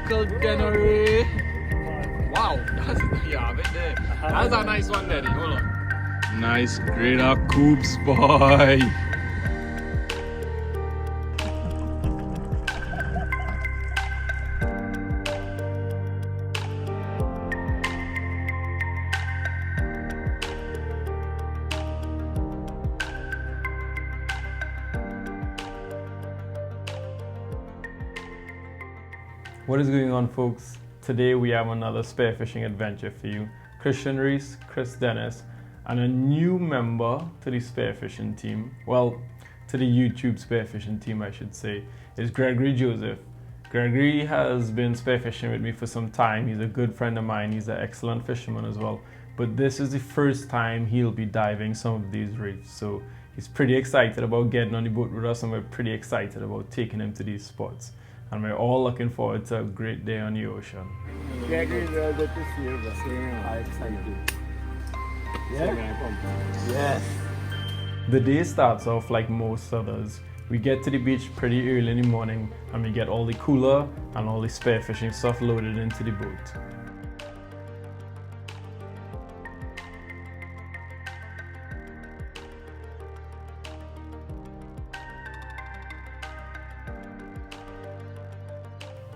little gunnery. Wow, that's you have it there. That's a nice one, Daddy. Hold on. Nice, greater coops, boy. What is going on, folks? Today we have another spearfishing adventure for you. Christian Reese, Chris Dennis, and a new member to the spearfishing team. Well, to the YouTube spearfishing team, I should say, is Gregory Joseph. Gregory has been spearfishing with me for some time. He's a good friend of mine. He's an excellent fisherman as well. But this is the first time he'll be diving some of these reefs. So he's pretty excited about getting on the boat with us, and we're pretty excited about taking him to these spots. And we're all looking forward to a great day on the ocean. Gregory, real good to see you. I'm excited. Yeah? Yes. The day starts off like most others. We get to the beach pretty early in the morning, and we get all the cooler and all the spearfishing stuff loaded into the boat.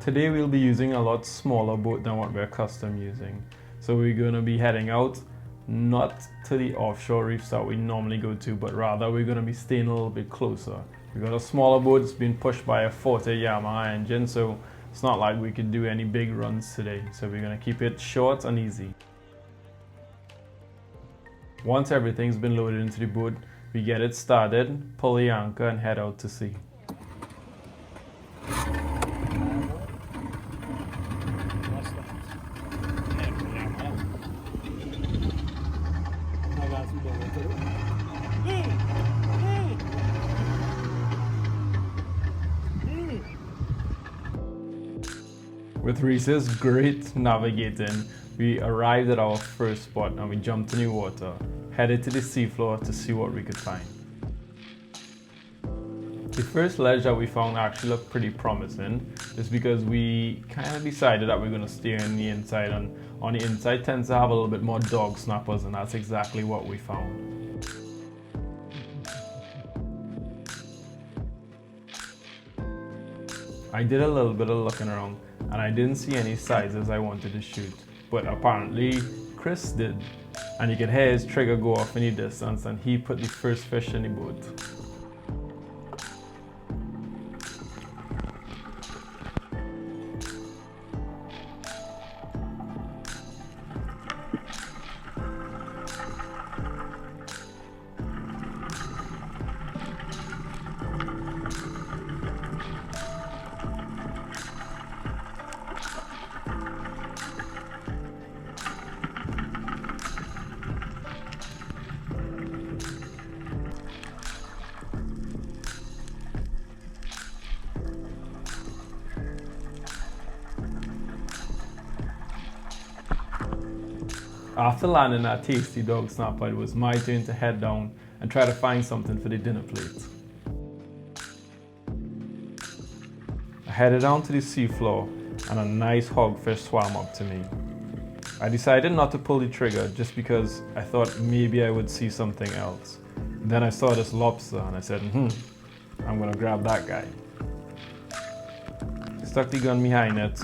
Today we'll be using a lot smaller boat than what we're accustomed using. So we're going to be heading out, not to the offshore reefs that we normally go to, but rather we're going to be staying a little bit closer. We got a smaller boat, it's been pushed by a 40 Yamaha engine, so it's not like we could do any big runs today. So we're going to keep it short and easy. Once everything's been loaded into the boat, we get it started, pull the anchor and head out to sea. With Reese's great navigating, we arrived at our first spot and we jumped in the water, headed to the seafloor to see what we could find. The first ledge that we found actually looked pretty promising, just because we kind of decided that we're going to steer on the inside, and on the inside tends to have a little bit more dog snappers, and that's exactly what we found. I did a little bit of looking around and I didn't see any sizes I wanted to shoot, but apparently Chris did, and you could hear his trigger go off in the distance, and he put the first fish in the boat. After landing that tasty dog snapper, it was my turn to head down and try to find something for the dinner plate. I headed down to the seafloor and a nice hogfish swam up to me. I decided not to pull the trigger just because I thought maybe I would see something else. Then I saw this lobster and I said, I'm gonna grab that guy. Stuck the gun behind it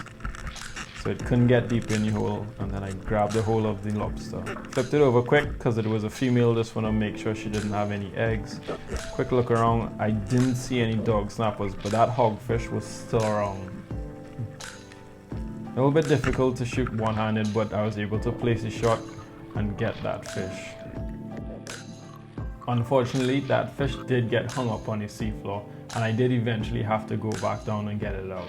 so it couldn't get deep in the hole, and then I grabbed the whole of the lobster. Flipped it over quick because it was a female, just want to make sure she didn't have any eggs. Quick look around, I didn't see any dog snappers, but that hogfish was still around. A little bit difficult to shoot one-handed, but I was able to place a shot and get that fish. Unfortunately, that fish did get hung up on the seafloor, and I did eventually have to go back down and get it out.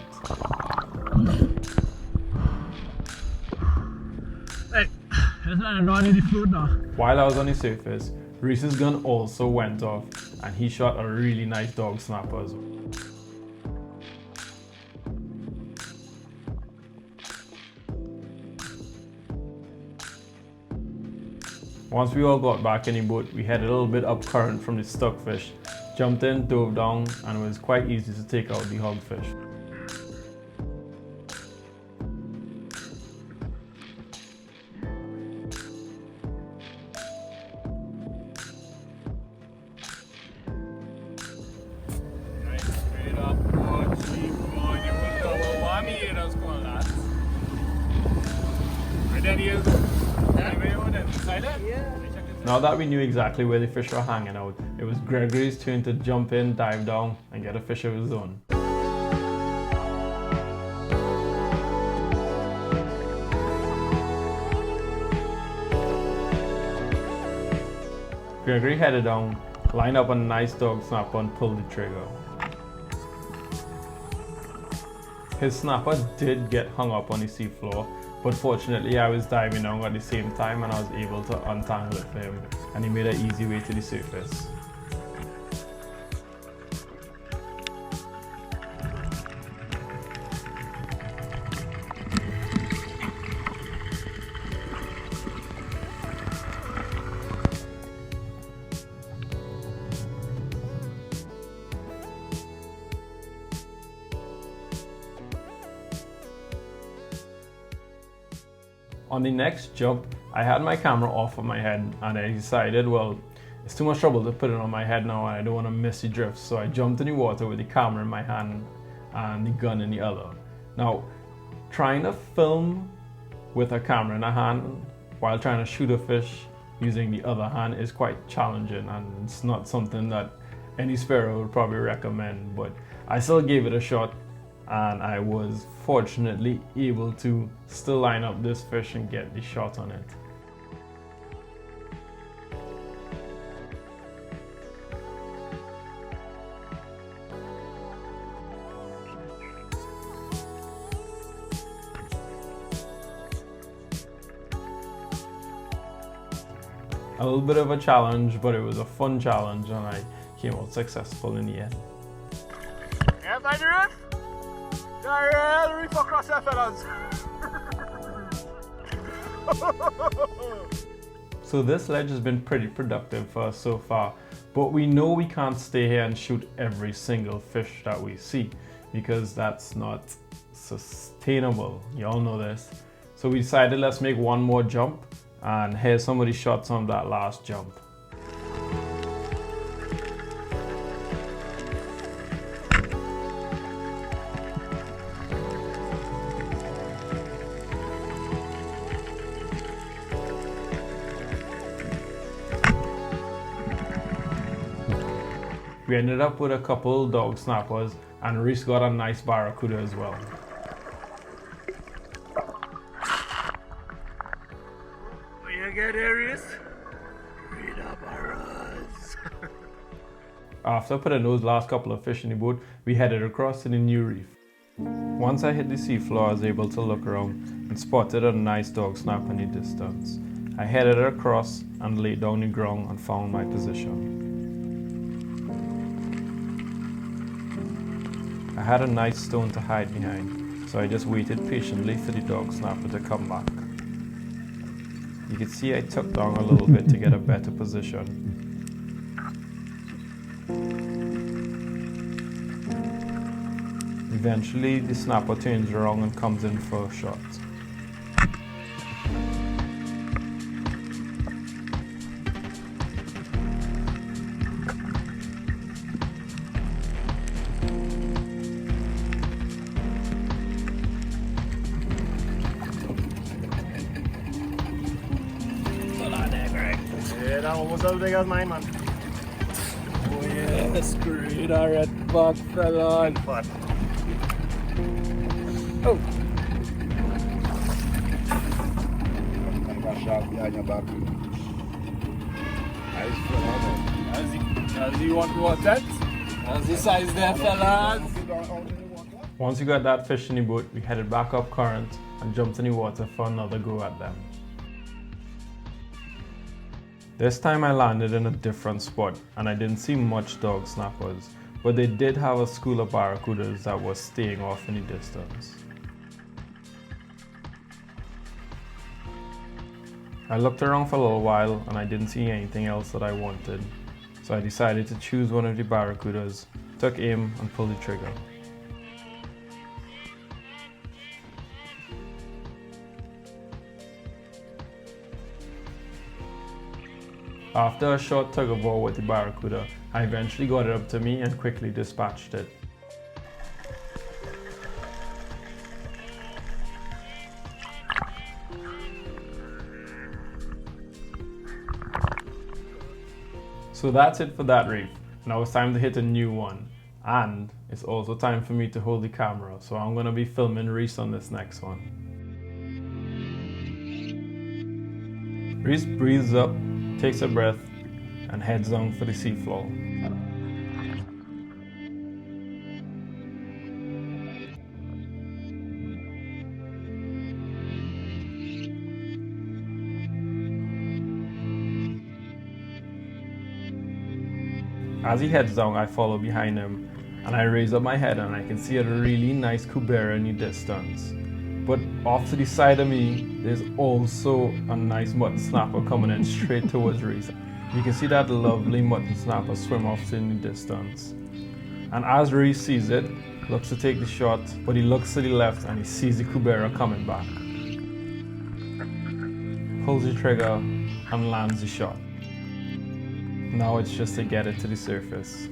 While I was on the surface, Reese's gun also went off, and he shot a really nice dog snapper as well. Once we all got back in the boat, we headed a little bit up current from the stuck fish, jumped in, dove down, and it was quite easy to take out the hogfish. Straight up, boy, cheap, boy. You will know what me here does call that. And then you go. Anyway, what then? Silent? Yeah. Now that we knew exactly where the fish were hanging out, it was Gregory's turn to jump in, dive down, and get a fish of his own. Gregory headed down, lined up a nice dog snapper and pulled the trigger. His snapper did get hung up on the seafloor, but fortunately I was diving down at the same time and I was able to untangle it for him, and he made an easy way to the surface. On the next jump, I had my camera off of my head and I decided, well, it's too much trouble to put it on my head now and I don't want to miss the drift. So I jumped in the water with the camera in my hand and the gun in the other. Now, trying to film with a camera in a hand while trying to shoot a fish using the other hand is quite challenging, and it's not something that any sparrow would probably recommend, but I still gave it a shot. And I was fortunately able to still line up this fish and get the shot on it. A little bit of a challenge, but it was a fun challenge and I came out successful in the end. Yeah, by the reef? Yeah, the reef across there, fellas. So this ledge has been pretty productive for us so far, but we know we can't stay here and shoot every single fish that we see because that's not sustainable. You all know this. So we decided let's make one more jump, and here's some of the shots on that last jump. We ended up with a couple dog snappers, and Reese got a nice barracuda as well. When you get there, Reese, read up arrows. After putting those last couple of fish in the boat, we headed across to the new reef. Once I hit the seafloor, I was able to look around and spotted a nice dog snapper in the distance. I headed across and laid down the ground and found my position. I had a nice stone to hide behind, so I just waited patiently for the dog snapper to come back. You can see I took down a little bit to get a better position. Eventually the snapper turns around and comes in for a shot. Yeah, that one was as big as mine, man. Oh yes, great, red buck fell on. But Oh, I got sharp behind your back. Nice fella. as you want to watch that? As the size there, fellas. Once we got that fish in the boat, we headed back up current and jumped in the water for another go at them. This time I landed in a different spot and I didn't see much dog snappers, but they did have a school of barracudas that was staying off in the distance. I looked around for a little while and I didn't see anything else that I wanted, so I decided to choose one of the barracudas, took aim and pulled the trigger. After a short tug of war with the barracuda, I eventually got it up to me and quickly dispatched it. So that's it for that reef. Now it's time to hit a new one. And it's also time for me to hold the camera. So I'm going to be filming Reese on this next one. Reese breathes up, takes a breath, and heads down for the seafloor. As he heads down, I follow behind him, and I raise up my head and I can see a really nice cubera in the distance. But off to the side of me, there's also a nice mutton snapper coming in straight towards Reese. You can see that lovely mutton snapper swim off in the distance. And as Reese sees it, looks to take the shot, but he looks to the left and he sees the cubera coming back. Pulls the trigger and lands the shot. Now it's just to get it to the surface.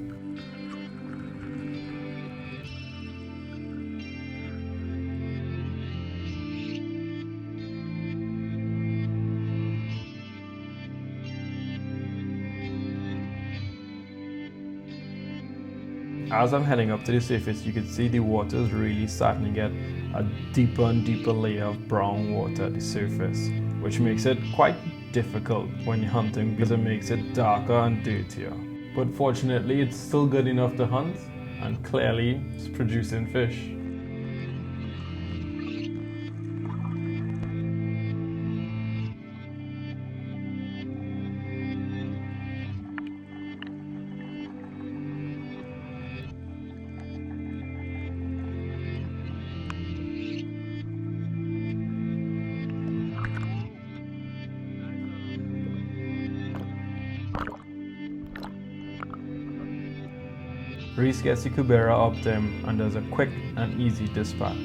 As I'm heading up to the surface, you can see the water is really starting to get a deeper and deeper layer of brown water at the surface, which makes it quite difficult when you're hunting because it makes it darker and dirtier. But fortunately, it's still good enough to hunt, and clearly it's producing fish. Reese gets the cubera up to him and does a quick and easy dispatch.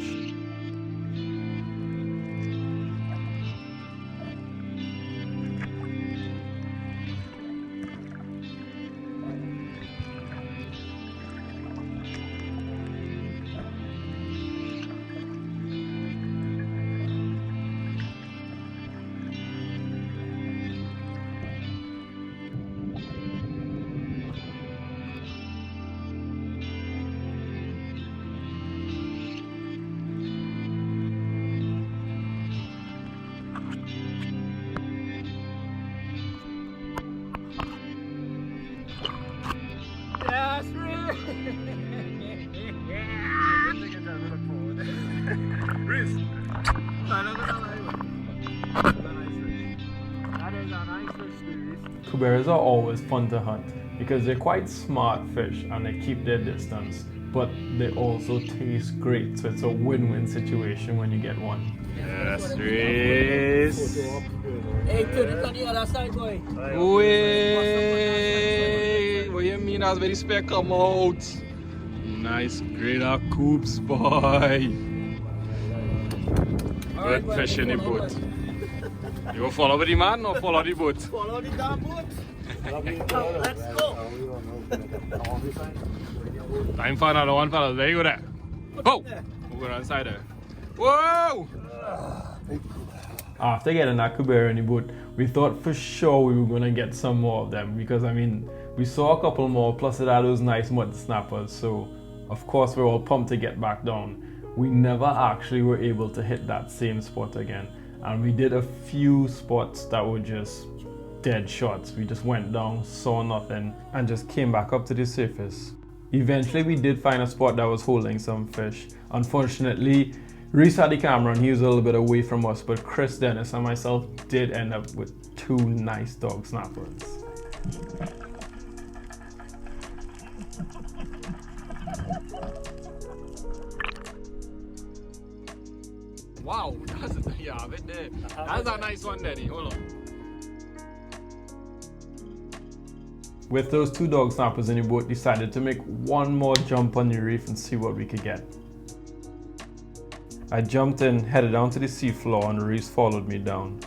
Cuberas are always fun to hunt because they're quite smart fish and they keep their distance, but they also taste great, so it's a win-win situation when you get one. Yes, Reese. Hey, turn it on the other side, boy. Wait, what you mean as very spare come out? Nice greater coops, boy. Good fish in the boat. You go follow the man or follow the boat? Follow the damn boat. Let's go. Time for another one, fellas. There you go there. Whoa! We'll go inside there. Whoa! After getting that cubera in the boat, we thought for sure we were going to get some more of them because, I mean, we saw a couple more, plus it had those nice mud snappers, so of course we're all pumped to get back down. We never actually were able to hit that same spot again, and we did a few spots that were just dead shots. We just went down, saw nothing, and just came back up to the surface. Eventually we did find a spot that was holding some fish. Unfortunately, Reese had the camera and he was a little bit away from us, but Chris, Dennis, and myself did end up with two nice dog snappers. Wow, that's a nice one, Daddy. Hold on. With those two dog snappers in the boat, decided to make one more jump on the reef and see what we could get. I jumped in, headed down to the seafloor, and Reese followed me down.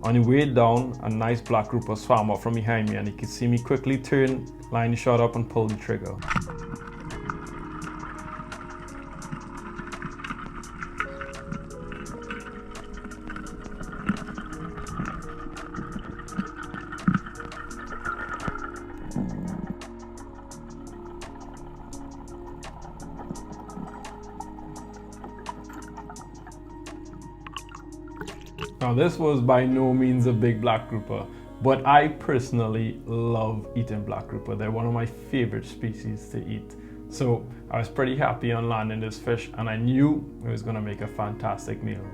On the way down, a nice black grouper swam up from behind me, and he could see me quickly turn, line the shot up, and pull the trigger. Now this was by no means a big black grouper, but I personally love eating black grouper. They're one of my favorite species to eat. So I was pretty happy on landing this fish, and I knew it was gonna make a fantastic meal.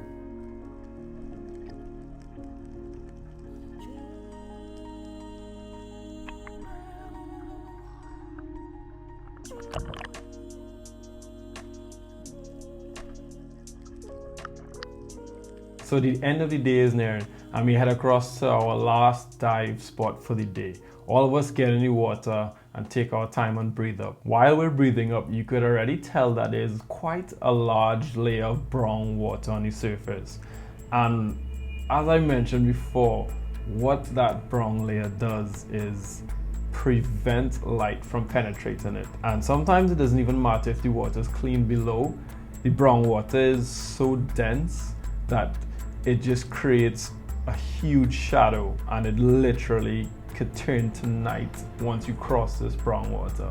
So the end of the day is nearing, and we head across to our last dive spot for the day. All of us get in the water and take our time and breathe up. While we're breathing up, you could already tell that there's quite a large layer of brown water on the surface. And as I mentioned before, what that brown layer does is prevent light from penetrating it. And sometimes it doesn't even matter if the water is clean below. The brown water is so dense that it just creates a huge shadow, and it literally could turn to night once you cross this brown water.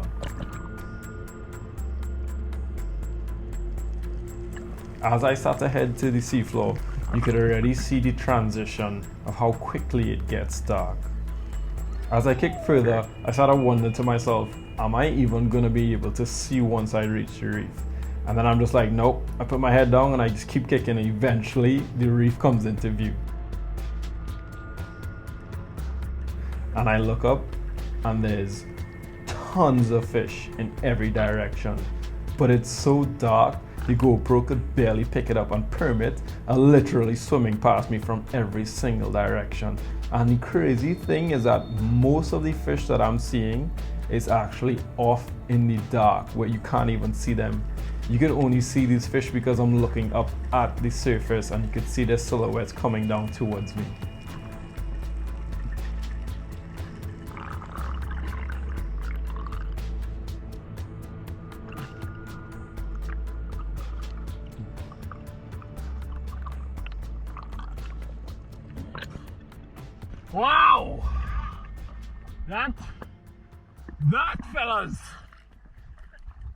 As I start to head to the seafloor, you could already see the transition of how quickly it gets dark. As I kick further, I started wondering to myself, am I even going to be able to see once I reach the reef? And then I'm just like, nope. I put my head down and I just keep kicking, and eventually the reef comes into view. And I look up and there's tons of fish in every direction. But it's so dark, the GoPro could barely pick it up, and Permit are literally swimming past me from every single direction. And the crazy thing is that most of the fish that I'm seeing is actually off in the dark where you can't even see them. You can only see these fish because I'm looking up at the surface, and you can see their silhouettes coming down towards me. Wow! That fellas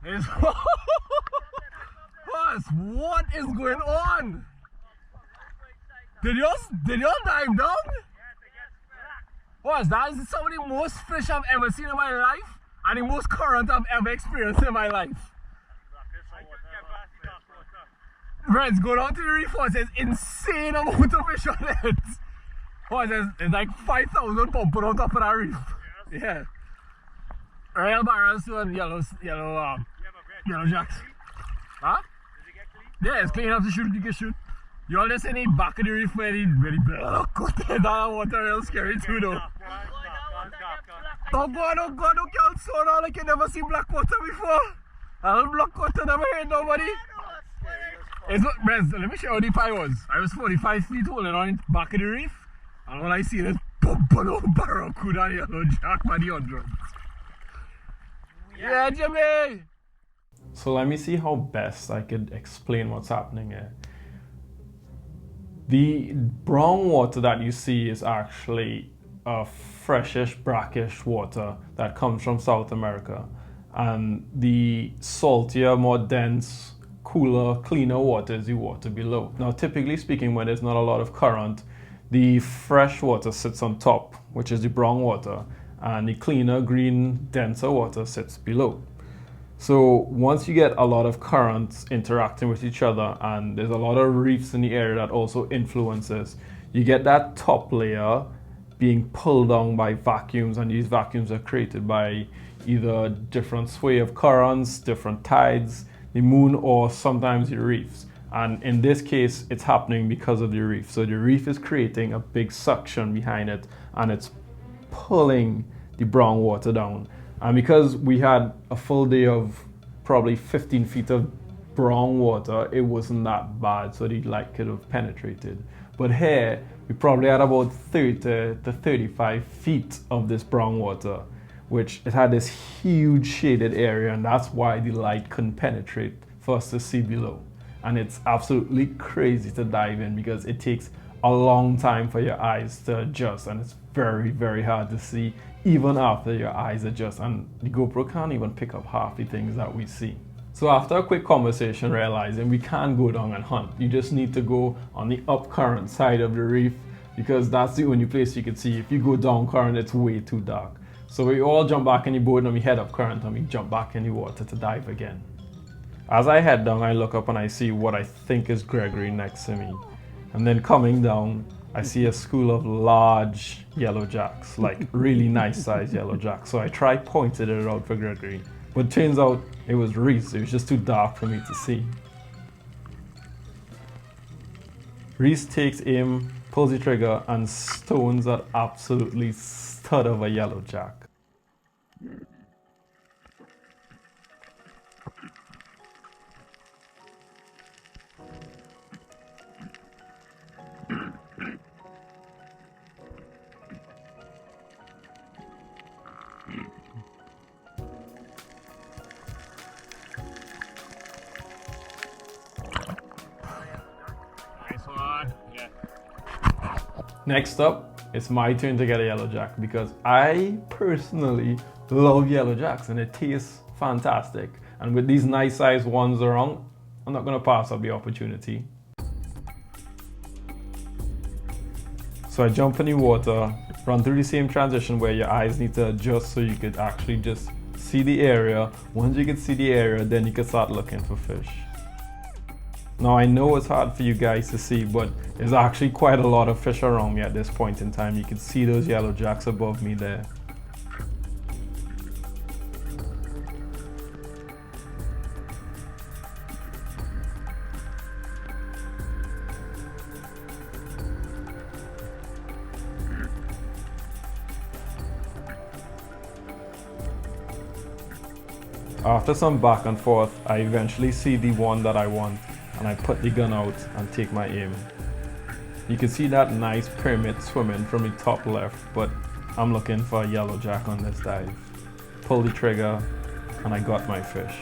is what is going on? Did you dive down? That is some of the most fish I've ever seen in my life, and the most current I've ever experienced in my life. Friends, go down to the reef. There's insane amount of fish on it. There's like 5,000 pumping on top of that reef. Yeah. Real barrels and yellowjacks. Huh? Yeah, it's clean enough to shoot. You can shoot. You all just in the back of the reef where the black water, that water real scary too though. Oh God, don't get so down like you never seen black water before. I don't black water, never heard nobody. Let me show you how deep I was. I was 45 feet holding on the back of the reef, and all I see is pumping out barracuda and yellowjack by the hundreds. Yeah, Jimmy! So let me see how best I could explain what's happening here. The brown water that you see is actually a freshish, brackish water that comes from South America. And the saltier, more dense, cooler, cleaner water is the water below. Now, typically speaking, when there's not a lot of current, the fresh water sits on top, which is the brown water, and the cleaner, green, denser water sits below. So once you get a lot of currents interacting with each other, and there's a lot of reefs in the area that also influences, you get that top layer being pulled down by vacuums, and these vacuums are created by either different sway of currents, different tides, the moon, or sometimes the reefs. And in this case, it's happening because of the reef. So the reef is creating a big suction behind it, and it's pulling the brown water down. And because we had a full day of probably 15 feet of brown water, it wasn't that bad, so the light could have penetrated. But here, we probably had about 30 to 35 feet of this brown water, which it had this huge shaded area, and that's why the light couldn't penetrate for us to see below. And it's absolutely crazy to dive in because it takes a long time for your eyes to adjust, and it's very, very hard to see even after your eyes adjust, and the GoPro can't even pick up half the things that we see. So after a quick conversation, realizing we can't go down and hunt, you just need to go on the up current side of the reef because that's the only place you can see. If you go down current, it's way too dark. So we all jump back in the boat and we head up current and we jump back in the water to dive again. As I head down, I look up and I see what I think is Gregory next to me. And then coming down, I see a school of large yellowjacks, like really nice sized yellowjacks. So I try pointing it out for Gregory, but turns out it was Reese. It was just too dark for me to see. Reese takes aim, pulls the trigger, and stones that absolutely stud of a yellowjack. Next up, it's my turn to get a yellowjack because I personally love yellowjacks and it tastes fantastic. And with these nice sized ones around, I'm not gonna pass up the opportunity. So I jump in the water, run through the same transition where your eyes need to adjust so you could actually just see the area. Once you can see the area, then you can start looking for fish. Now I know it's hard for you guys to see, but there's actually quite a lot of fish around me at this point in time. You can see those yellowjacks above me there. After some back and forth, I eventually see the one that I want. And I put the gun out and take my aim. You can see that nice pyramid swimming from the top left, but I'm looking for a yellowjack on this dive. Pull the trigger and I got my fish.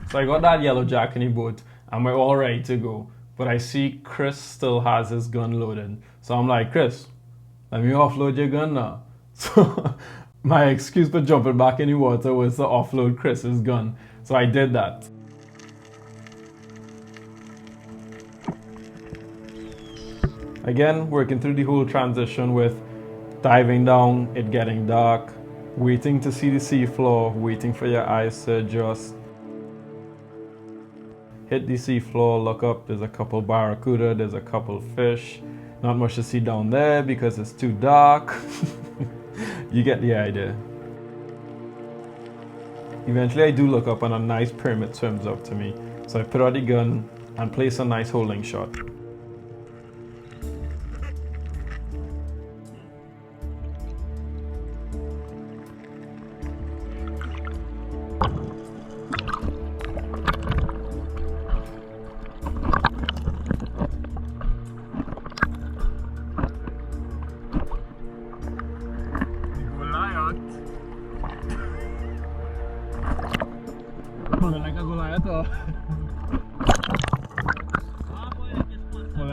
So I got that yellowjack in the boat and we're all ready to go. But I see Chris still has his gun loaded. So I'm like, Chris, let me offload your gun now. So my excuse for jumping back in the water was to offload Chris's gun. So I did that. Again, working through the whole transition with diving down, it getting dark, waiting to see the seafloor, waiting for your eyes to adjust. Hit the seafloor, look up, there's a couple barracuda, there's a couple fish. Not much to see down there because it's too dark. You get the idea. Eventually I do look up and a nice pyramid swims up to me. So I put out the gun and place a nice holding shot.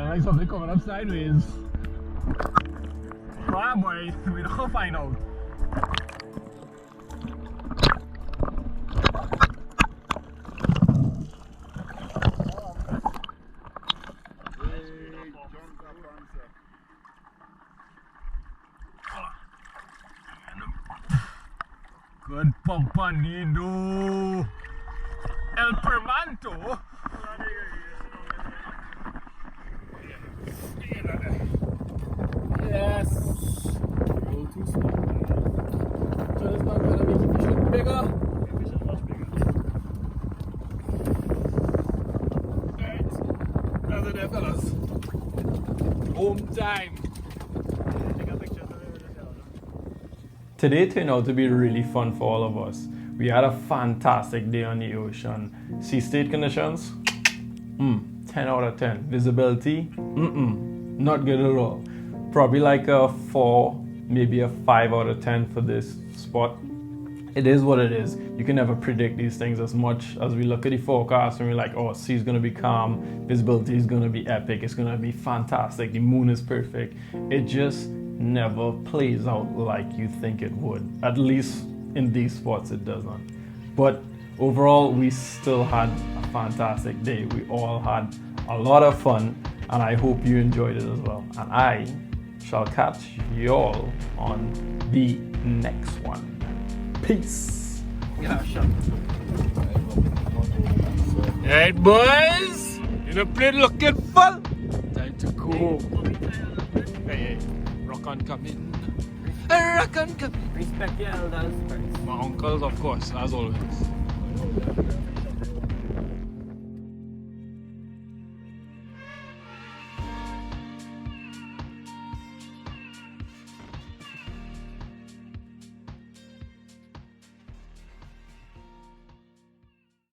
Like something coming up sideways. Wow, boy, we're not gonna find out. Good Pampanido. El Permanto. Yes. Go too slow. So it's not gonna make the fish look bigger. The fish is much bigger. Alright. That's it there, fellas. Home time. Take a picture of it. Today turned out to be really fun for all of us. We had a fantastic day on the ocean. Sea state conditions? 10 out of 10. Visibility? Not good at all. Probably like a 4, maybe a 5 out of 10 for this spot. it is what it is. You can never predict these things as much as we look at the forecast and we're like, oh, sea's gonna be calm, visibility is gonna be epic, it's gonna be fantastic, the moon is perfect. It just never plays out like you think it would. At least in these spots it does not. But overall, we still had a fantastic day. We all had a lot of fun, and I hope you enjoyed it as well. And I shall catch you all on the next one. Peace. Alright, boys, in a plane looking full. Time to go. Hey, rock on coming. Rock on coming. Respect your elders first. My uncles, of course, as always.